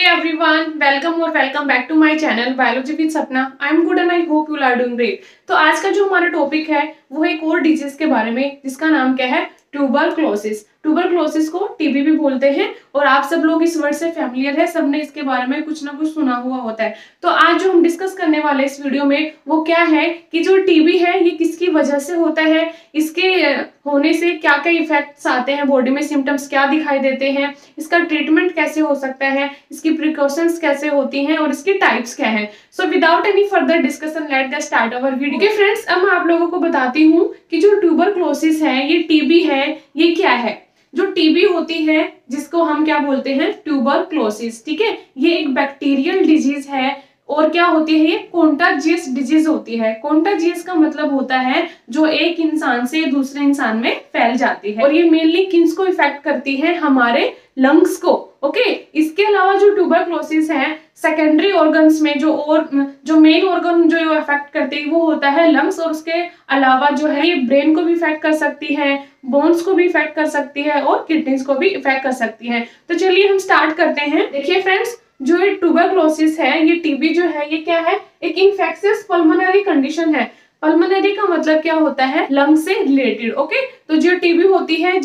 Hey everyone, welcome और welcome back to my channel biology with Sapna. I am good and I hope you are doing great. तो आज का जो हमारा topic है वो एक और डिजीज के बारे में जिसका नाम क्या है, ट्यूबरक्लोसिस। ट्यूबरक्लोसिस को टीबी भी बोलते हैं और आप सब लोग इस वर्ड से फैमिलियर है, सबने इसके बारे में कुछ ना कुछ सुना हुआ होता है। तो आज जो हम डिस्कस करने वाले इस वीडियो में वो क्या है कि जो टीबी है ये किसकी वजह से होता है, इसके होने से क्या क्या इफेक्ट्स आते हैं बॉडी में, सिम्टम्स क्या दिखाई देते हैं, इसका ट्रीटमेंट कैसे हो सकता है, इसकी प्रिकॉशंस कैसे होती हैं और इसकी टाइप्स क्या है। So without any further discussion let get start our video. Okay friends, अब मैं आप लोगों को बताती हूँ कि जो ट्यूबरक्लोसिस है, ये टीबी है, ये क्या है। जो टीबी होती है जिसको हम क्या बोलते हैं, ट्यूबरक्लोसिस, ठीक है। ये एक बैक्टीरियल डिजीज है और क्या होती है, ये कॉन्टाजियस डिजीज होती है। कॉन्टाजियस का मतलब होता है जो एक इंसान से दूसरे इंसान में फैल जाती है और ये मेनली किसको इफेक्ट करती है, हमारे लंग्स को। ओके इसके अलावा जो ट्यूबरक्लोसिस है सेकेंडरी ऑर्गन्स में जो मेन ऑर्गन जो इफेक्ट करते हैं वो होता है लंग्स, और उसके अलावा जो है ये ब्रेन को भी इफेक्ट कर सकती है, बोन्स को भी इफेक्ट कर सकती है और किडनीज को भी इफेक्ट कर सकती है। तो चलिए हम स्टार्ट करते हैं। देखिए फ्रेंड्स, जो ये ट्यूबरक्लोसिस है, ये टीबी जो है ये क्या है, एक इन्फेक्शियस पल्मोनरी कंडीशन है। पल्मोनरी का मतलब क्या होता है, लंग्स से रिलेटेड। ओके तो जो टीबी होती है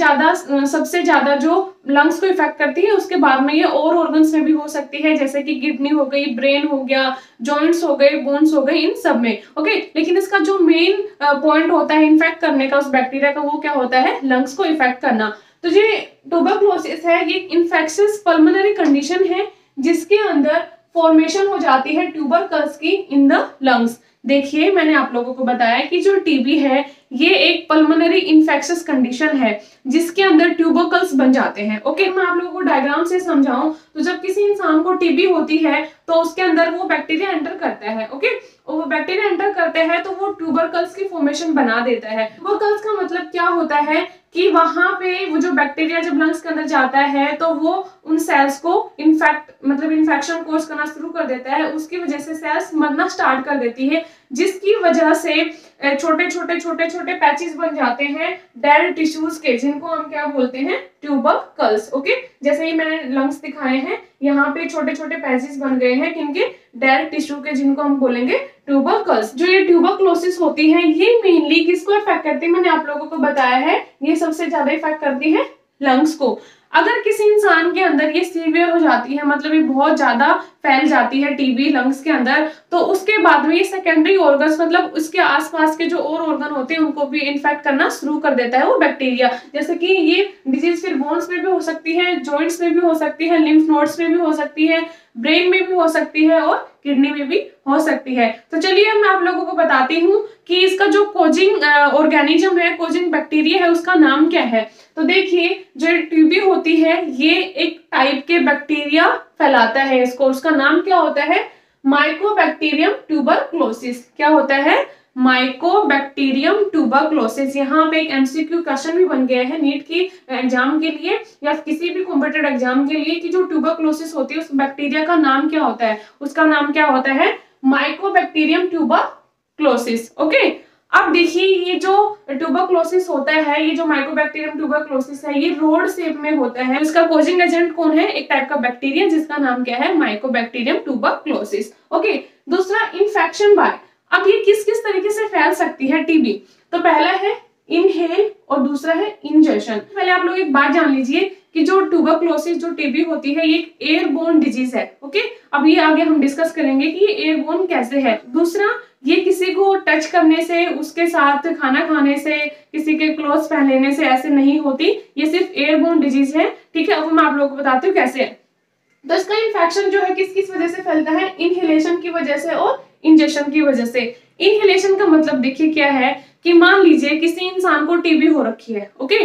सबसे ज्यादा जो लंग्स को इफेक्ट करती है, उसके बाद में ये और ऑर्गन्स में भी हो सकती है, जैसे कि किडनी हो गई, ब्रेन हो गया, जॉइंट्स हो गए, बोन्स हो गए, इन सब में। ओके लेकिन इसका जो मेन पॉइंट होता है इन्फेक्ट करने का उस बैक्टीरिया का, वो क्या होता है, लंग्स को इफेक्ट करना। तो जो ट्यूबरक्लोसिस है ये इन्फेक्शियस पल्मोनरी कंडीशन है जिसके अंदर फॉर्मेशन हो जाती है ट्यूबरकल्स की इन द लंग्स। देखिए मैंने आप लोगों को बताया कि जो टीबी है ये एक पल्मोनरी इन्फेक्शियस कंडीशन है जिसके अंदर ट्यूबरकल्स बन जाते हैं। ओके मैं आप लोगों को डायग्राम से समझाऊं तो जब किसी इंसान को टीबी होती है तो उसके अंदर वो बैक्टीरिया एंटर करता है। ओके वो बैक्टीरिया एंटर करते हैं तो वो ट्यूबरकल्स की फॉर्मेशन बना देता है। ट्यूबरकल्स का मतलब क्या होता है कि वहां पे वो जो बैक्टीरिया जब लंग्स के अंदर जाता है तो वो उन सेल्स को इन्फेक्शन कोज करना शुरू कर देता है, उसकी वजह से सेल्स मरना स्टार्ट कर देती है, जिसकी वजह से छोटे छोटे पैचेस बन जाते हैं डेड टिश्यूज के, जिनको हम क्या बोलते हैं, ट्यूबरकल्स। ओके जैसे ही मैंने लंग्स दिखाए हैं, यहाँ पे छोटे छोटे पैचेस बन गए हैं किनके, डेड टिश्यू के, जिनको हम बोलेंगे ट्यूबरकल्स। जो ये ट्यूबरक्लोसिस होती है ये मेनली किसको इफेक्ट करती है, मैंने आप लोगों को बताया है, ये सबसे ज्यादा इफेक्ट करती है लंग्स को। अगर किसी इंसान के अंदर ये सीवियर हो जाती है, मतलब ये बहुत ज्यादा फैल जाती है टीबी लंग्स के अंदर, तो उसके बाद में ये सेकेंडरी ऑर्गन्स, मतलब उसके आसपास के जो और ऑर्गन होते हैं उनको भी इन्फेक्ट करना शुरू कर देता है वो बैक्टीरिया। जैसे कि ये डिजीज फिर बोन्स में भी हो सकती है, जॉइंट्स में भी हो सकती है, लिम्फ नोड्स में भी हो सकती है, ब्रेन में भी हो सकती है और किडनी में भी हो सकती है। तो चलिए मैं आप लोगों को बताती हूँ कि इसका जो कोजिंग ऑर्गेनिज्म है, कोजिंग बैक्टीरिया है, उसका नाम क्या है। तो देखिए जो टीबी होती है ये एक टाइप के बैक्टीरिया फैलाता है इसको, उसका नाम क्या होता है, माइकोबैक्टीरियम ट्यूबरक्लोसिस। क्या होता है, माइकोबैक्टीरियम ट्यूबरक्लोसिस। यहाँ पे एक एमसीक्यू क्वेश्चन भी बन गया है नीट की एग्जाम के लिए या किसी भी कॉम्पिटेटिव एग्जाम के लिए कि जो ट्यूबरक्लोसिस होती है उस बैक्टीरिया का नाम क्या होता है, उसका नाम क्या होता है, माइकोबैक्टीरियम ट्यूबरक्लोसिस। ओके अब देखिए ये जो ट्यूबरक्लोसिस होता है, ये जो माइकोबैक्टीरियम ट्यूबरक्लोसिस है, ये रोड शेप में होता है। इसका कोजिंग एजेंट कौन है, एक टाइप का बैक्टीरिया जिसका नाम क्या है, माइकोबैक्टीरियम ट्यूबरक्लोसिस। ओके दूसरा इन्फेक्शन बाय, अब ये किस किस तरीके से फैल सकती है टीबी। तो पहला है इनहेल और दूसरा है इंजेक्शन। पहले आप लोग एक बात जान लीजिए कि जो ट्यूबरक्लोसिस जो टीबी होती है ये एक एयरबोर्न डिजीज है। ओके अब ये आगे हम डिस्कस करेंगे कि ये एयरबोर्न कैसे है। दूसरा, ये किसी को टच करने से, उसके साथ खाना खाने से, किसी के क्लोथ्स पहनने से ऐसे नहीं होती, ये सिर्फ एयरबोर्न डिजीज है। ठीक है अब मैं आप लोगों को बताती हूँ कैसे है। तो इसका इन्फेक्शन जो है किस किस वजह से फैलता है, इनहेलेशन की वजह से और इंजेक्शन की वजह से। इनहेलेशन का मतलब देखिए क्या है कि मान लीजिए किसी इंसान को टीबी हो रखी है, ओके,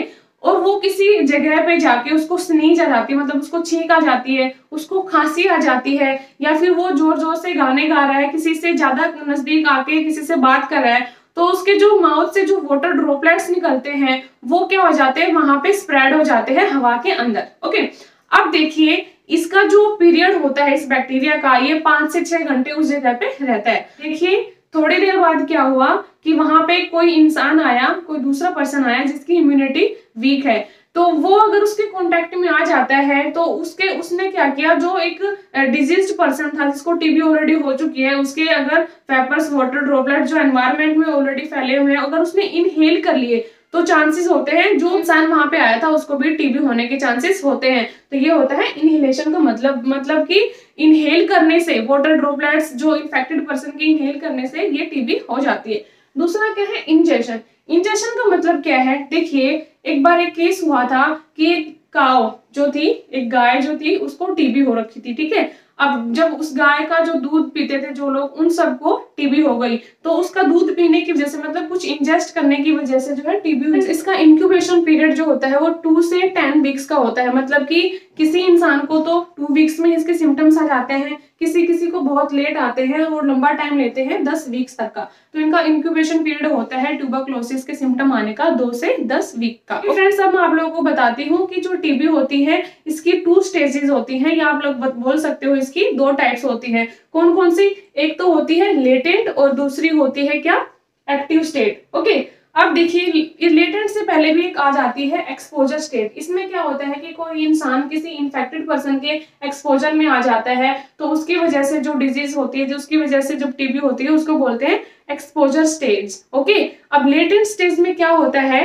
और वो किसी जगह पे जाके उसको स्नीज आ जाती है, मतलब उसको छींक आ जाती है, उसको खांसी आ जाती है, या फिर वो जोर जोर से गाने गा रहा है, किसी से ज्यादा नजदीक आके किसी से बात कर रहा है, तो उसके जो माउथ से जो वाटर ड्रॉपलेट्स निकलते हैं वो क्या हो जाते हैं, वहां पे स्प्रेड हो जाते हैं हवा के अंदर। ओके अब देखिए इसका जो पीरियड होता है इस बैक्टीरिया का, ये 5 से 6 घंटे उस जगह पे रहता है। देखिए थोड़ी देर बाद क्या हुआ कि वहां पे कोई इंसान आया, कोई दूसरा पर्सन आया जिसकी इम्यूनिटी वीक है। तो वो अगर उसके कांटेक्ट में आ जाता है तो उसने क्या किया, जो एक डिजीज्ड पर्सन था जिसको टीबी ऑलरेडी हो चुकी है, उसके अगर पेपर्स वाटर ड्रॉपलेट जो एनवायरनमेंट में ऑलरेडी फैले हुए हैं, अगर उसने इनहेल कर लिए तो चांसेस होते हैं जो इंसान वहां पे आया था उसको भी टीबी होने के चांसेस होते हैं। तो ये होता है इनहेलेशन का मतलब कि इनहेल करने से वाटर ड्रॉपलेट्स जो इन्फेक्टेड पर्सन के इनहेल करने से ये टीबी हो जाती है। दूसरा क्या है, इंजेक्शन। इंजेक्शन का मतलब क्या है, देखिए एक बार एक केस हुआ था कि एक काव जो थी, एक गाय जो थी, उसको टीबी हो रखी थी, ठीक है। अब जब उस गाय का जो दूध पीते थे जो लोग, उन सबको टीबी हो गई। तो उसका दूध पीने की वजह से, मतलब कुछ इंजेस्ट करने की वजह से जो है टीबी हुई। इसका इंक्यूबेशन पीरियड जो होता है वो 2 से 10 वीक्स का होता है। मतलब कि किसी इंसान को तो 2 वीक्स में इसके सिम्टम्स आ जाते हैं, किसी किसी को बहुत लेट आते हैं और लंबा टाइम लेते हैं 10 वीक्स तक का। तो इनका इंक्यूबेशन पीरियड होता है ट्यूबरक्लोसिस के सिम्टम आने का 2 से 10 वीक का। फ्रेंड्स, अब मैं आप लोगों को बताती हूँ कि जो टीबी होती है इसकी 2 स्टेजेस होती हैं, या आप लोग बोल सकते हो इसकी 2 टाइप्स होती हैं। कौन कौन सी? एक तो होती है लेटेंट और दूसरी होती है क्या, एक्टिव स्टेट। ओके, अब देखिए लेटेंट से पहले भी एक आ जाती है एक्सपोजर स्टेट। इसमें क्या होता है कि कोई इंसान किसी इन्फेक्टेड पर्सन के एक्सपोजर में आ जाता है तो उसकी वजह से जो डिजीज होती है, जो उसकी वजह से जब टीबी होती है, उसको बोलते हैं एक्सपोजर स्टेज। ओके, अब लेटेंट स्टेज में क्या होता है,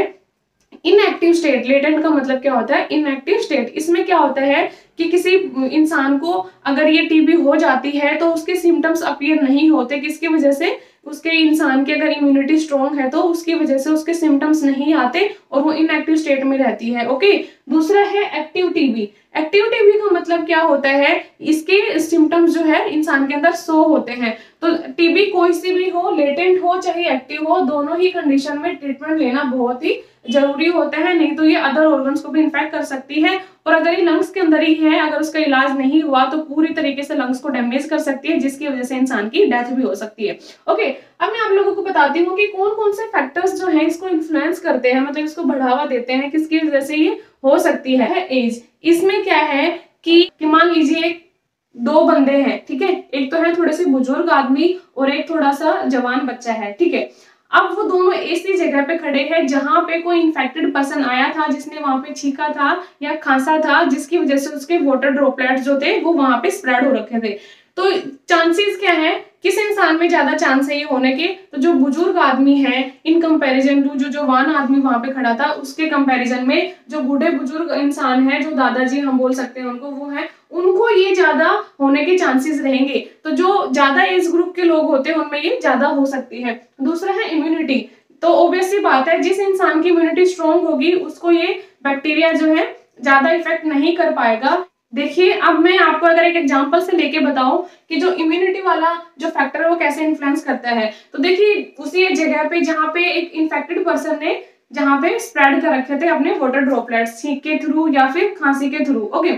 इनएक्टिव स्टेट। लेटेंट का मतलब क्या होता है, इनएक्टिव स्टेट। इसमें क्या होता है कि किसी इंसान को अगर ये टीबी हो जाती है तो उसके सिम्टम्स अपीयर नहीं होते, किसकी वजह से, उसके इंसान की अगर इम्यूनिटी स्ट्रॉन्ग है तो उसकी वजह से उसके सिम्टम्स नहीं आते और वो इनएक्टिव स्टेट में रहती है। ओके, दूसरा है एक्टिव टीबी। एक्टिव टीबी का मतलब क्या होता है, इसके सिम्टम्स जो है इंसान के अंदर शो होते हैं। तो टीबी कोई सी भी हो, लेटेंट हो चाहे एक्टिव हो, दोनों ही कंडीशन में ट्रीटमेंट लेना बहुत ही जरूरी होता है, नहीं तो ये अदर ऑर्गन्स को भी इन्फेक्ट कर सकती है। और अगर ये लंग्स के अंदर ही है, अगर उसका इलाज नहीं हुआ तो पूरी तरीके से लंग्स को डैमेज कर सकती है, जिसकी वजह से इंसान की डेथ भी हो सकती है। ओके, अब मैं आप लोगों को बताती हूँ कि कौन कौन से फैक्टर्स जो है इसको इन्फ्लुएंस करते हैं, मतलब इसको बढ़ावा देते हैं, किसकी वजह से ये हो सकती है। एज, इसमें क्या है कि मान लीजिए 2 बंदे हैं, ठीक है, एक तो है थोड़े से बुजुर्ग आदमी और एक थोड़ा सा जवान बच्चा है, ठीक है। अब वो दोनों ऐसी जगह पे खड़े हैं जहां पे कोई इन्फेक्टेड पर्सन आया था, जिसने वहां पे छींका था या खांसा था, जिसकी वजह से उसके वाटर ड्रॉपलेट्स जो थे वो वहां पे स्प्रेड हो रखे थे। तो चांसेस क्या है, किस इंसान में ज्यादा चांस है ये होने के, तो जो बुजुर्ग आदमी है इन कंपैरिजन टू जो जवान आदमी वहां पे खड़ा था उसके कंपैरिजन में, जो बूढ़े बुजुर्ग इंसान है, जो दादाजी हम बोल सकते हैं उनको, वो है, उनको ये ज्यादा होने के चांसेस रहेंगे। तो जो ज्यादा एज ग्रुप के लोग होते हैं उनमें ये ज्यादा हो सकती है। दूसरा है इम्यूनिटी। तो ऑब्वियस सी बात है, जिस इंसान की इम्यूनिटी स्ट्रॉन्ग होगी उसको ये बैक्टीरिया जो है ज्यादा इफेक्ट नहीं कर पाएगा। देखिए, अब मैं आपको अगर एक एग्जांपल से लेके बताऊं कि जो इम्यूनिटी वाला जो फैक्टर है वो कैसे इन्फ्लुएंस करता है, तो देखिए उसी जगह पे जहां पे एक इन्फेक्टेड पर्सन ने जहां पे स्प्रेड कर रखे थे अपने वाटर ड्रॉपलेट्स, छींक के थ्रू या फिर खांसी के थ्रू, ओके,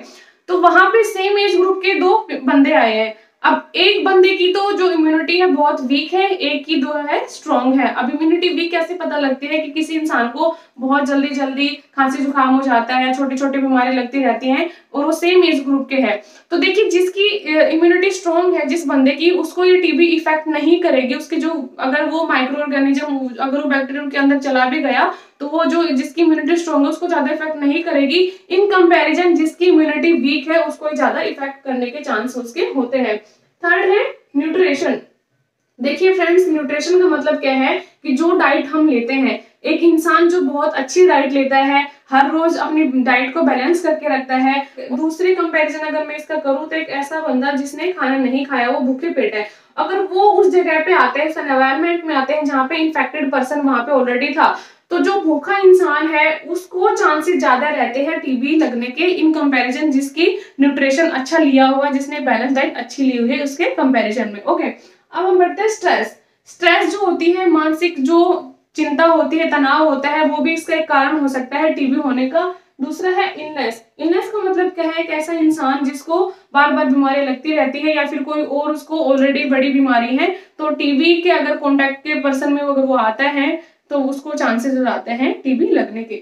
तो वहां पे सेम एज ग्रुप के 2 बंदे आए हैं। अब एक बंदे की तो जो इम्यूनिटी है बहुत वीक है, एक की जो है स्ट्रॉन्ग है। अब इम्यूनिटी वीक कैसे पता लगती है कि किसी इंसान को बहुत जल्दी जल्दी खांसी जुकाम हो जाता है, छोटी छोटी बीमारी लगती रहती हैं और वो सेम एज ग्रुप के है, तो देखिए जिसकी इम्यूनिटी स्ट्रॉन्ग है जिस बंदे की, उसको ये टीबी इफेक्ट नहीं करेगी। उसके जो अगर वो माइक्रो ऑर्गेनिज्म, अगर वो बैक्टीरिया के अंदर चला भी गया तो वो जो जिसकी इम्यूनिटी स्ट्रॉन्ग है उसको ज्यादा इफेक्ट नहीं करेगी। इन कंपैरिजन जिसकी इम्यूनिटी वीक है उसको ज्यादा इफेक्ट करने के चांस उसके होते हैं। थर्ड है न्यूट्रिशन। देखिए फ्रेंड्स, न्यूट्रिशन का मतलब क्या है कि जो डाइट हम लेते हैं, एक इंसान जो बहुत अच्छी डाइट लेता है, हर रोज अपनी डाइट को बैलेंस करके रखता है। दूसरी कंपैरिजन अगर मैं इसका करूं तो एक ऐसा बंदा जिसने खाना नहीं खाया, वो भूखे पेट है, अगर वो उस जगह पे आते हैं, एनवायरनमेंट में आते हैं जहाँ पे इन्फेक्टेड पर्सन वहां पे ऑलरेडी था, तो जो भूखा इंसान है उसको चांसेस ज्यादा रहते हैं टीबी लगने के, इन कंपैरिजन जिसकी न्यूट्रिशन अच्छा लिया हुआ, जिसने बैलेंस डाइट अच्छी ली हुई है उसके कंपैरिजन में। ओके, अब हम बढ़ते हैं स्ट्रेस। स्ट्रेस जो होती है, मानसिक जो चिंता होती है, तनाव होता है, वो भी इसका एक कारण हो सकता है टीबी होने का। दूसरा है इलनेस। इलनेस का मतलब क्या है, एक ऐसा इंसान जिसको बार बार बीमारी लगती रहती है या फिर कोई और उसको ऑलरेडी बड़ी बीमारी है, तो टीबी के अगर कॉन्टेक्ट के पर्सन में अगर वो आता है तो उसको चांसेस हो जाते हैं टीबी लगने के।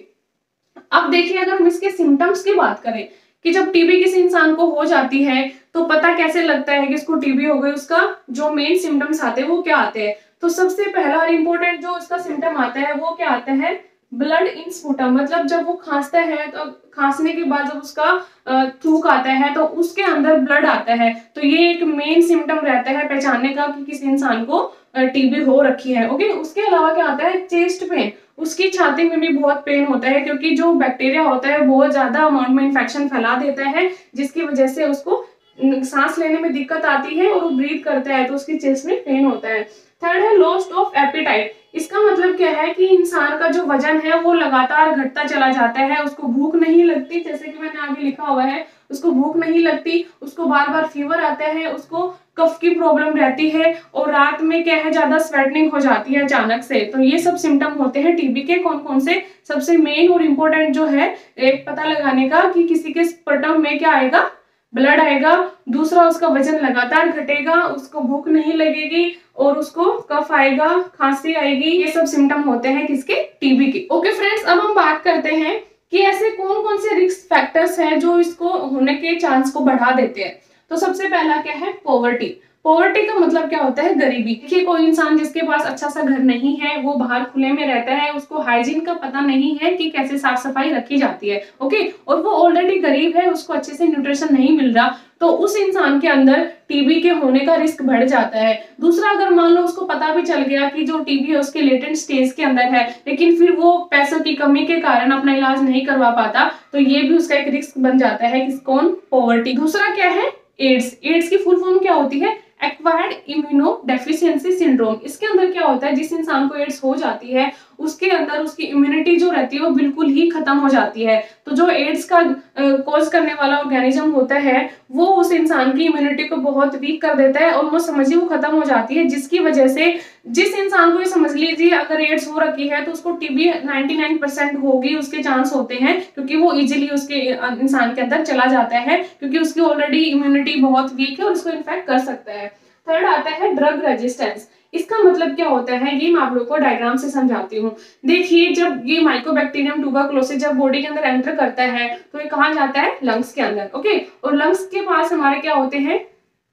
अब देखिए, अगर हम इसके सिम्टम्स की बात करें कि जब टीबी किसी इंसान को हो जाती है तो पता कैसे लगता है कि इसको टीबी हो गई, उसका जो मेन सिम्टम्स आते हैं वो क्या आते हैं। तो सबसे पहला और इम्पोर्टेंट जो इसका सिम्टम आता है वो क्या आता है, ब्लड इन स्पुटम, मतलब जब वो खांसता है तो खांसने के बाद जब उसका थूक आता है तो उसके अंदर ब्लड आता है, तो ये एक मेन सिम्टम रहता है पहचानने का कि किसी इंसान को टीबी हो रखी है। ओके, उसके अलावा क्या आता है, चेस्ट पेन, उसकी छाती में भी बहुत पेन होता है क्योंकि जो बैक्टीरिया होता है बहुत ज्यादा अमाउंट में इन्फेक्शन फैला देता है, जिसकी वजह से उसको सांस लेने में दिक्कत आती है और वो ब्रीथ करता है तो उसकी चेस्ट में पेन होता है। थर्ड है लॉस ऑफ एपेटाइट, इसका मतलब क्या है कि इंसान का जो वजन है वो लगातार घटता चला जाता है, उसको भूख नहीं लगती, जैसे कि मैंने आगे लिखा हुआ है, उसको भूख नहीं लगती, उसको बार बार फीवर आता है, उसको कफ की प्रॉब्लम रहती है और रात में क्या है ज्यादा स्वेटिंग हो जाती है अचानक से। तो ये सब सिम्टम होते हैं टीबी के। कौन कौन से, सबसे मेन और इम्पोर्टेंट जो है एक पता लगाने का कि किसी के स्पर्टम में क्या आएगा, ब्लड आएगा, दूसरा उसका वजन लगातार घटेगा, उसको भूख नहीं लगेगी और उसको कफ आएगा, खांसी आएगी, ये सब सिम्टम होते हैं किसके, टीबी के। ओके फ्रेंड्स, अब हम बात करते हैं कि ऐसे कौन कौन से रिस्क फैक्टर्स हैं जो इसको होने के चांस को बढ़ा देते हैं। तो सबसे पहला क्या है, पॉवर्टी। पॉवर्टी का मतलब क्या होता है, गरीबी। देखिए कोई इंसान जिसके पास अच्छा सा घर नहीं है, वो बाहर खुले में रहता है, उसको हाइजीन का पता नहीं है कि कैसे साफ सफाई रखी जाती है, ओके, और वो ऑलरेडी गरीब है, उसको अच्छे से न्यूट्रिशन नहीं मिल रहा, तो उस इंसान के अंदर टीबी के होने का रिस्क बढ़ जाता है। दूसरा, अगर मान लो उसको पता भी चल गया कि जो टीबी है उसके लेटेंट स्टेज के अंदर है, लेकिन फिर वो पैसों की कमी के कारण अपना इलाज नहीं करवा पाता, तो ये भी उसका एक रिस्क बन जाता है, कौन, पॉवर्टी। दूसरा क्या है, एड्स। एड्स की फुल फॉर्म क्या होती है, एक्वायर्ड इम्यूनोडेफिशिएंसी सिंड्रोम। इसके अंदर क्या होता है, जिस इंसान को एड्स हो जाती है उसके अंदर उसकी इम्यूनिटी जो रहती है वो बिल्कुल ही खत्म हो जाती है। तो जो एड्स का कॉज करने वाला ऑर्गेनिज्म होता है वो उस इंसान की इम्यूनिटी को बहुत वीक कर देता है और वो समझिए वो खत्म हो जाती है, जिसकी वजह से जिस इंसान को, ये समझ लीजिए अगर एड्स हो रखी है तो उसको टीबी 99% होगी, उसके चांस होते हैं, क्योंकि वो इजीली उसके इंसान के अंदर चला जाता है क्योंकि उसकी ऑलरेडी इम्यूनिटी बहुत वीक है और उसको इन्फेक्ट कर सकता है। थर्ड आता है ड्रग रेजिस्टेंस। इसका मतलब क्या होता है, ये मैं आप लोगों को डायग्राम से समझाती हूँ। देखिए जब ये माइकोबैक्टीरियम ट्यूबरकुलोसिस जब बॉडी के अंदर एंटर करता है तो ये कहाँ जाता है, लंग्स के अंदर, ओके, और लंग्स के पास हमारे क्या होते हैं,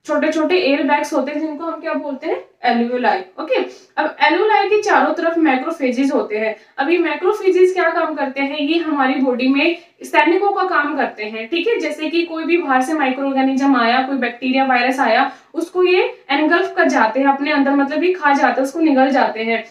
छोटे छोटे एयर बैग्स होते हैं जिनको हम क्या बोलते हैं, एल्यूलाई, ओके। अब एल्यूलाई के चारों तरफ मैक्रोफेजेस होते हैं। अब ये मैक्रोफेजेस क्या काम करते हैं, ये हमारी बॉडी में सैनिकों का काम करते हैं, ठीक है। जैसे कि कोई भी बाहर से माइक्रो ऑर्गेनिज्म आया, कोई बैक्टीरिया वायरस आया, उसको ये एनगल्फ कर जाते हैं अपने अंदर, मतलब ये खा जाते हैं, उसको निगल जाते हैं।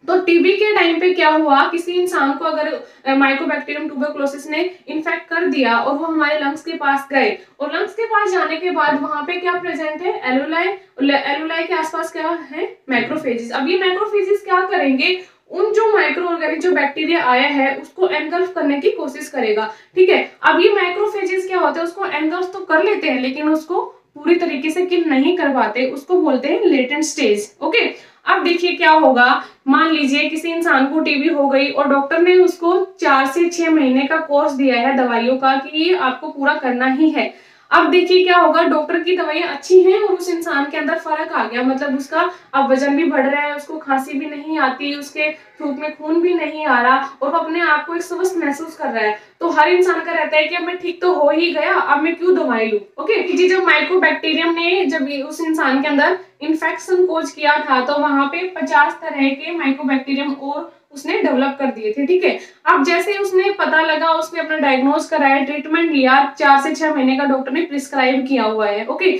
तो टीबी के टाइम पे क्या हुआ, किसी इंसान को अगर माइकोबैक्टीरियम ट्यूबरकुलोसिस ने इन्फेक्ट कर दिया और वो हमारे लंग्स के पास गए, और लंग्स के पास जाने के बाद वहां पे क्या प्रेजेंट है, एल्यूलाई, एल्यूलाई के आसपास क्या है, मैक्रोफेजेस। अब ये मैक्रोफेजेस क्या करेंगे, उन जो माइक्रो ऑर्गेनिक जो बैक्टीरिया आया है उसको एनगल्फ करने की कोशिश करेगा, ठीक है। अब ये मैक्रोफेजेस क्या होता है, उसको एनगल्फ तो कर लेते हैं लेकिन उसको पूरी तरीके से किल नहीं कर पाते, उसको बोलते हैं लेटेंट स्टेज, ओके। अब देखिए क्या होगा, मान लीजिए किसी इंसान को टीबी हो गई और डॉक्टर ने उसको 4 से 6 महीने का कोर्स दिया है दवाइयों का कि ये आपको पूरा करना ही है। अब देखिए क्या होगा, डॉक्टर की दवाइयां अच्छी हैं और उस इंसान के अंदर फर्क आ गया, मतलब उसका अब वजन भी बढ़ रहा है, उसको खांसी भी नहीं आती, उसके थूक में खून भी नहीं आ रहा और वो अपने आप को एक स्वस्थ महसूस कर रहा है। तो हर इंसान का रहता है कि अब मैं ठीक तो हो ही गया, अब मैं क्यों दवाई लूं, ओके। जी, जब माइकोबैक्टीरियम ने जब उस इंसान के अंदर इन्फेक्शन कोज किया था तो वहां पे 50 तरह के माइकोबैक्टीरियम और उसने डेवलप कर दिए थे, ठीक है। अब जैसे उसने पता लगा, उसने अपना डायग्नोज कराया, ट्रीटमेंट लिया, 4 से 6 महीने का डॉक्टर ने प्रिस्क्राइब किया हुआ है, ओके।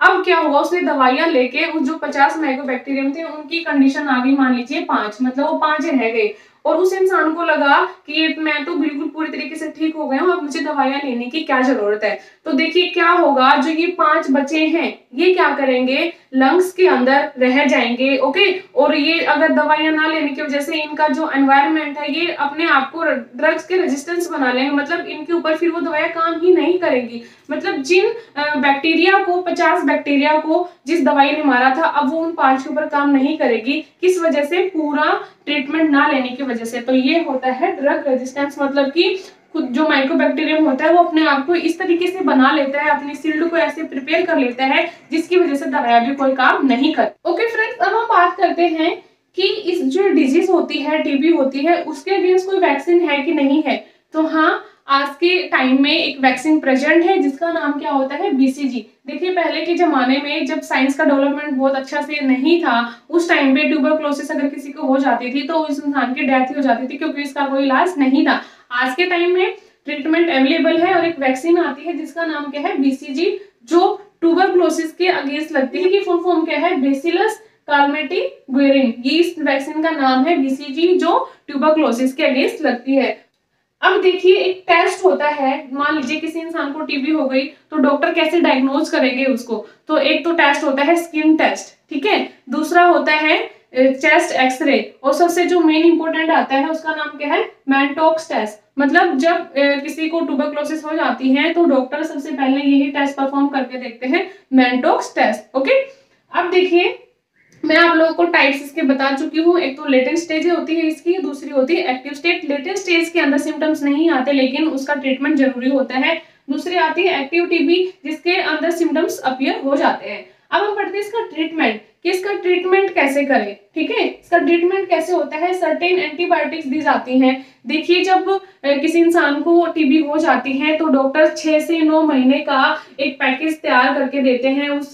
अब क्या हुआ, उसने दवाइयां लेके उस जो 50 माइकोबैक्टीरियम थे उनकी कंडीशन आ गई मान लीजिए 5, मतलब वो 5 रह गए और उस इंसान को लगा कि मैं तो बिल्कुल पूरी तरीके से ठीक हो गया हूँ, अब मुझे दवाइयां लेने की क्या जरूरत है। तो देखिए क्या होगा, जो ये 5 बचे हैं ये क्या करेंगे, लंग्स के अंदर रह जाएंगे, ओके। और ये अगर दवाइयां ना लेने की वजह से इनका जो एनवायरनमेंट है ये अपने आप को ड्रग्स के रेजिस्टेंस बना लेंगे, मतलब इनके ऊपर फिर वो दवाइयां काम ही नहीं करेंगी। मतलब जिन बैक्टीरिया को 50 बैक्टीरिया को जिस दवाई ने मारा था अब वो उन 5 के ऊपर काम नहीं करेगी, किस वजह से, पूरा ट्रीटमेंट ना लेने की वजह से। तो ये होता है ड्रग रेजिस्टेंस, मतलब कि खुद जो माइकोबैक्टीरियम होता है वो अपने आप को इस तरीके से बना लेता है, अपनी शील्ड को ऐसे प्रिपेयर कर लेता है जिसकी वजह से दवाई भी कोई काम नहीं करती। ओके फ्रेंड्स, अब हम बात करते हैं कि इस जो डिजीज होती है, टीबी होती है, उसके अगेंस्ट कोई वैक्सीन है कि नहीं है। तो हाँ, आज के टाइम में एक वैक्सीन प्रेजेंट है जिसका नाम क्या होता है, बीसीजी। देखिए पहले के जमाने में जब साइंस का डेवलपमेंट बहुत अच्छा से नहीं था, उस टाइम पे ट्यूबरक्लोसिस अगर किसी को हो जाती थी तो उस इंसान की डेथ हो जाती थी क्योंकि इसका कोई इलाज नहीं था। आज के टाइम में ट्रीटमेंट अवेलेबल है और एक वैक्सीन आती है जिसका नाम क्या है, बीसीजी, जो ट्यूबरक्लोसिस के अगेंस्ट लगती है। कि फुल फॉर्म क्या है, बेसिलस कालमेटी गुएरिन, ये इस वैक्सीन का नाम है बीसीजी, जो ट्यूबरक्लोसिस के अगेंस्ट लगती है। अब देखिए एक टेस्ट होता है, मान लीजिए किसी इंसान को टीबी हो गई तो डॉक्टर कैसे डायग्नोज करेंगे उसको, तो एक तो टेस्ट होता है स्किन टेस्ट, ठीक है, दूसरा होता है चेस्ट एक्सरे, और सबसे जो मेन इंपॉर्टेंट आता है उसका नाम क्या है, मैनटॉक्स टेस्ट। मतलब जब किसी को ट्यूबरक्लोसिस हो जाती है तो डॉक्टर सबसे पहले यही टेस्ट परफॉर्म करके देखते हैं, मैनटॉक्स टेस्ट। ओके, अब देखिए मैं आप लोगों को टाइप्स इसके बता चुकी हूँ। एक तो लेटेंट स्टेज होती है इसकी, दूसरी होती है एक्टिव स्टेज। लेटेंट स्टेज के अंदर सिम्टम्स नहीं आते लेकिन उसका ट्रीटमेंट जरूरी होता है। दूसरी आती है एक्टिव टीबी जिसके अंदर सिम्टम्स अपीयर हो जाते हैं। अब हम पढ़ते हैं इसका ट्रीटमेंट, कि इसका ट्रीटमेंट कैसे करें, ठीक है। इसका ट्रीटमेंट कैसे होता है, सर्टेन एंटीबायोटिक्स दी जाती हैं। देखिए जब किसी इंसान को टीबी हो जाती है तो डॉक्टर 6 से 9 महीने का एक पैकेज तैयार करके देते हैं उस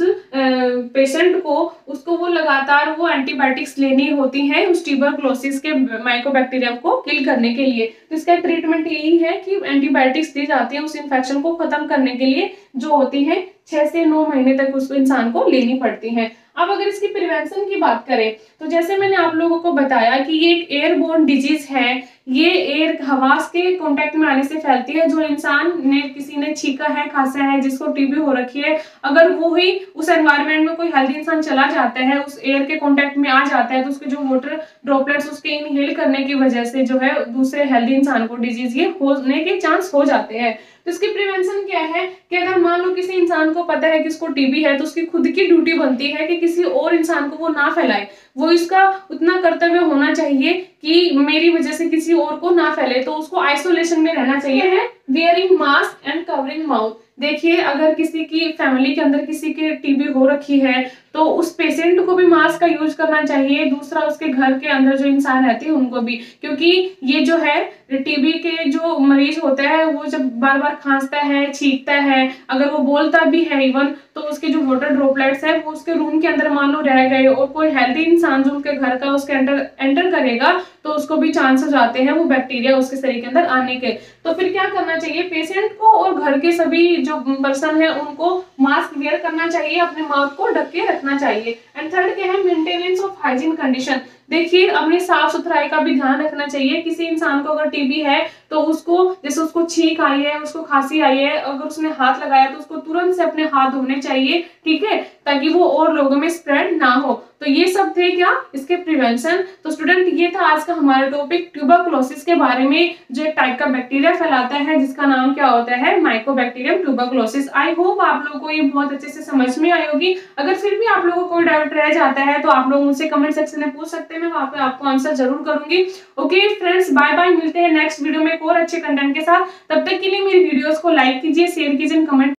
पेशेंट को। उसको वो लगातार वो एंटीबायोटिक्स लेनी होती है उस ट्यूबरक्लोसिस के माइकोबैक्टीरियम को किल करने के लिए। तो इसका ट्रीटमेंट यही है कि एंटीबायोटिक्स दी जाती है उस इन्फेक्शन को खत्म करने के लिए, जो होती है 6 से 9 महीने तक उस इंसान को लेनी पड़ती है। अब अगर इसकी प्रिवेंशन की बात करें तो जैसे मैंने आप लोगों को बताया कि ये एक एयरबोर्न डिजीज है, ये एयर हवा के कांटेक्ट में आने से फैलती है। जो इंसान ने किसी ने छींका है, खांसा है, जिसको टीबी हो रखी है, अगर वो ही उस एनवायरनमेंट में कोई हेल्दी इंसान चला जाता है, उस एयर के कांटेक्ट में आ जाता है, तो उसके जो वाटर ड्रॉपलेट्स उसके इनहेल करने की वजह से जो है दूसरे हेल्दी इंसान को डिजीज ये होने के चांस हो जाते हैं। तो इसकी प्रिवेंशन क्या है कि अगर मान लो किसी इंसान को पता है कि इसको टीबी है तो उसकी खुद की ड्यूटी बनती है कि किसी और इंसान को वो ना फैलाए। वो इसका उतना कर्तव्य होना चाहिए कि मेरी वजह से किसी और को ना फैले, तो उसको आइसोलेशन में रहना चाहिए है wearing mask and covering mouth. देखिए अगर किसी की फैमिली के अंदर किसी के टीबी हो रखी है तो उस पेशेंट को भी मास्क का यूज करना चाहिए, दूसरा उसके घर के अंदर जो इंसान रहते हैं उनको भी, क्योंकि ये जो है टीबी के जो मरीज होता है वो जब बार बार खांसता है, छींकता है, अगर वो बोलता भी है इवन, तो उसके जो वाटर ड्रॉपलेट्स है वो उसके रूम के अंदर मान लो रह गए और कोई हेल्दी इंसान जो उनके घर का उसके अंदर एंटर करेगा तो उसको भी चांस हो जाते हैं वो बैक्टीरिया उसके शरीर के अंदर आने के। तो फिर क्या करना चाहिए, पेशेंट को और घर के सभी जो पर्सन है उनको मास्क वेयर करना चाहिए, अपने माउथ को ढक के रखना चाहिए। एंड थर्ड क्या है, मेंटेनेंस ऑफ हाइजीन कंडीशन। देखिए अपनी साफ सुथराई का भी ध्यान रखना चाहिए। किसी इंसान को अगर टीबी है तो उसको, जैसे उसको छींक आई है, उसको खांसी आई है, अगर उसने हाथ लगाया तो उसको तुरंत से अपने हाथ धोने चाहिए, ठीक है, ताकि वो और लोगों में स्प्रेड ना हो। तो ये सब थे क्या इसके प्रिवेंशन। तो स्टूडेंट ये था आज का हमारा टॉपिक ट्यूबरक्लोसिस के बारे में, जो एक टाइप का बैक्टीरिया फैलाता है जिसका नाम क्या होता है, माइकोबैक्टीरियम ट्यूबरक्लोसिस। आई होप आप लोगों को ये बहुत अच्छे से समझ में आई होगी। अगर फिर भी आप लोगों को कोई डाउट रह जाता है तो आप लोग मुझसे कमेंट सेक्शन में पूछ सकते हैं, मैं वहां पे आपको आंसर जरूर करूंगी। ओके फ्रेंड्स, बाय बाय, मिलते हैं नेक्स्ट वीडियो में एक और अच्छे कंटेंट के साथ। तब तक के लिए मेरी वीडियोस को लाइक कीजिए, शेयर कीजिए, कमेंट